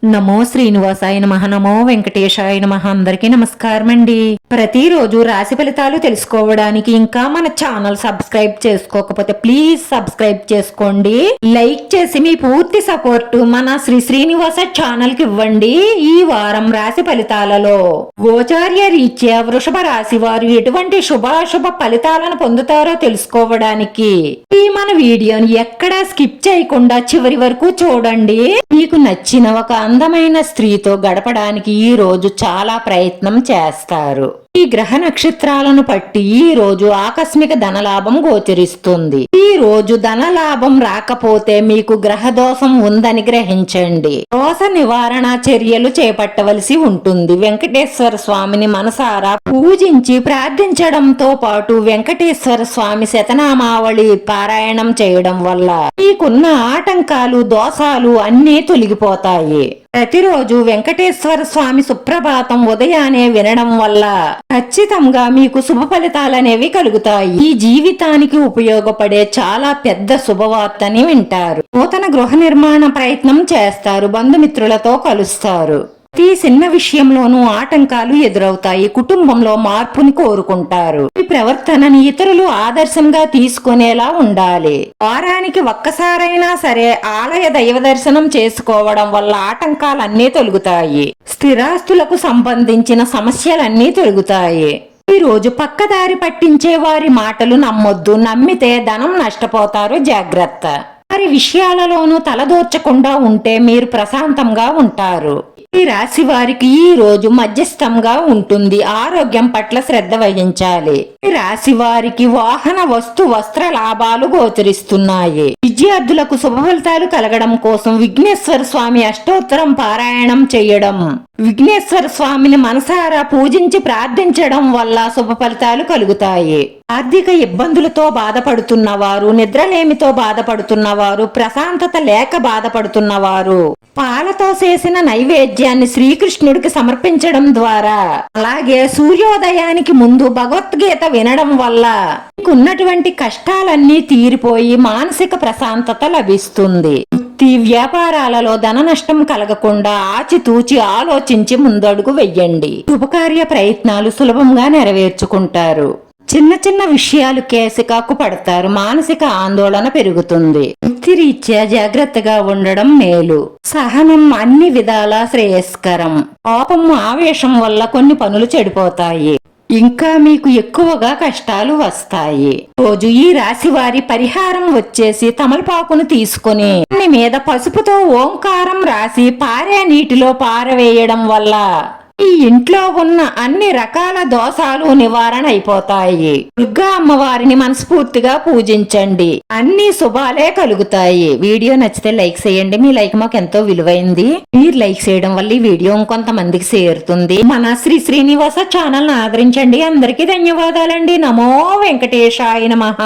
నమో శ్రీనివాసాయ నమః. నమో వెంకటేశాయ నమః. అందరికీ నమస్కారం అండి. ప్రతిరోజు రాశి ఫలితాలు తెలుసుకోవడానికి ఇంకా మన ఛానల్ సబ్స్క్రైబ్ చేసుకోకపోతే ప్లీజ్ సబ్స్క్రైబ్ చేసుకోండి. లైక్ చేసి మీ పూర్తి సపోర్ట్ మన శ్రీనివాస ఛానల్ కి ఇవ్వండి. ఈ వారం రాశి ఫలితాలలో గోచార్య రీత్యా వృషభ రాశి వారు ఎటువంటి శుభాశుభ ఫలితాలను పొందుతారో తెలుసుకోవడానికి ఈ మన వీడియోని ఎక్కడా స్కిప్ చేయకుండా చివరి వరకు చూడండి. మీకు నచ్చిన ఒక అందమైన స్త్రీతో గడపడానికి ఈ రోజు చాలా ప్రయత్నం చేస్తారు. ఈ గ్రహ నక్షత్రాలను బట్టి ఈ రోజు ఆకస్మిక ధనలాభం గోచరిస్తుంది. ఈ రోజు ధనలాభం రాకపోతే మీకు గ్రహ దోషం ఉందని గ్రహించండి. దోష నివారణ చర్యలు చేపట్టవలసి ఉంటుంది. వెంకటేశ్వర స్వామిని మనసారా పూజించి ప్రార్థించడంతో పాటు వెంకటేశ్వర స్వామి శతనామావళి పారాయణం చేయడం వల్ల మీకున్న ఆటంకాలు దోషాలు అన్నీ తొలగిపోతాయి. ప్రతిరోజు వెంకటేశ్వర స్వామి సుప్రభాతం ఉదయాన్నే వినడం వల్ల ఖచ్చితంగా మీకు శుభ ఫలితాలనేవి కలుగుతాయి. ఈ జీవితానికి ఉపయోగపడే చాలా పెద్ద శుభవార్తని వింటారు. నూతన గృహ నిర్మాణ ప్రయత్నం చేస్తారు. బంధుమిత్రులతో కలుస్తారు. ప్రతి చిన్న విషయంలోనూ ఆటంకాలు ఎదురవుతాయి. కుటుంబంలో మార్పుని కోరుకుంటారు. ఈ ప్రవర్తనని ఇతరులు ఆదర్శంగా తీసుకునేలా ఉండాలి. వారానికి ఒక్కసారైనా సరే ఆలయ దైవ దర్శనం చేసుకోవడం వల్ల ఆటంకాలన్నీ తొలగుతాయి. స్థిరాస్తులకు సంబంధించిన సమస్యలన్నీ తొలగుతాయి. ఈ రోజు పక్కదారి పట్టించే వారి మాటలు నమ్మొద్దు. నమ్మితే ధనం నష్టపోతారు. జాగ్రత్త. వారి విషయాలలోనూ తలదూర్చకుండా ఉంటే మీరు ప్రశాంతంగా ఉంటారు. ఈ రాశి వారికి ఈ రోజు మధ్యస్థంగా ఉంటుంది. ఆరోగ్యం పట్ల శ్రద్ధ వహించాలి. ఈ రాశి వారికి వాహన వస్త్ర లాభాలు గోచరిస్తున్నాయి. విద్యార్థులకు శుభ ఫలితాలు కలగడం కోసం విఘ్నేశ్వర స్వామి అష్టోత్తరం పారాయణం చేయడం, విఘ్నేశ్వర స్వామిని మనసారా పూజించి ప్రార్థించడం వల్ల శుభ ఫలితాలు కలుగుతాయి. ఆర్థిక ఇబ్బందులతో బాధపడుతున్నవారు, నిద్రలేమితో బాధపడుతున్నవారు, ప్రశాంతత లేక బాధపడుతున్నవారు పాలతో చేసిన నైవేద్యాన్ని శ్రీకృష్ణుడికి సమర్పించడం ద్వారా, అలాగే సూర్యోదయానికి ముందు భగవద్గీత వినడం వల్ల మీకున్నటువంటి కష్టాలన్నీ తీరిపోయి మానసిక ప్రశాంతత లభిస్తుంది. వృత్తి వ్యాపారాలలో ధన నష్టం కలగకుండా ఆచితూచి ఆలోచించి ముందడుగు వెయ్యండి. శుభకార్య ప్రయత్నాలు సులభంగా నెరవేర్చుకుంటారు. చిన్న చిన్న విషయాలు సికాకు పడతారు. మానసిక ఆందోళన పెరుగుతుంది. వృత్తిరీత్యా జాగ్రత్తగా ఉండడం మేలు. సహనం అన్ని విధాలా శ్రేయస్కరం. కోపం ఆవేశం వల్ల కొన్ని పనులు చెడిపోతాయి. ఇంకా మీకు ఎక్కువగా కష్టాలు వస్తాయి. రోజు ఈ రాశి వారి పరిహారం వచ్చేసి తమలపాకును తీసుకుని దాని మీద పసుపుతో ఓంకారం రాసి పారే నీటిలో పారవేయడం వల్ల ఈ ఇంట్లో ఉన్న అన్ని రకాల దోషాలు నివారణ అయిపోతాయి. దుర్గా అమ్మవారిని మనస్ఫూర్తిగా పూజించండి. అన్ని శుభాలే కలుగుతాయి. వీడియో నచ్చితే లైక్ చేయండి. మీ లైక్ మాకు ఎంతో విలువైంది. మీరు లైక్ చేయడం వల్ల ఈ వీడియో ఇంకొంతమందికి చేరుతుంది. మన శ్రీనివాస ఛానల్ ని ఆదరించండి. అందరికీ ధన్యవాదాలండి. నమో వెంకటేశాయ నమః.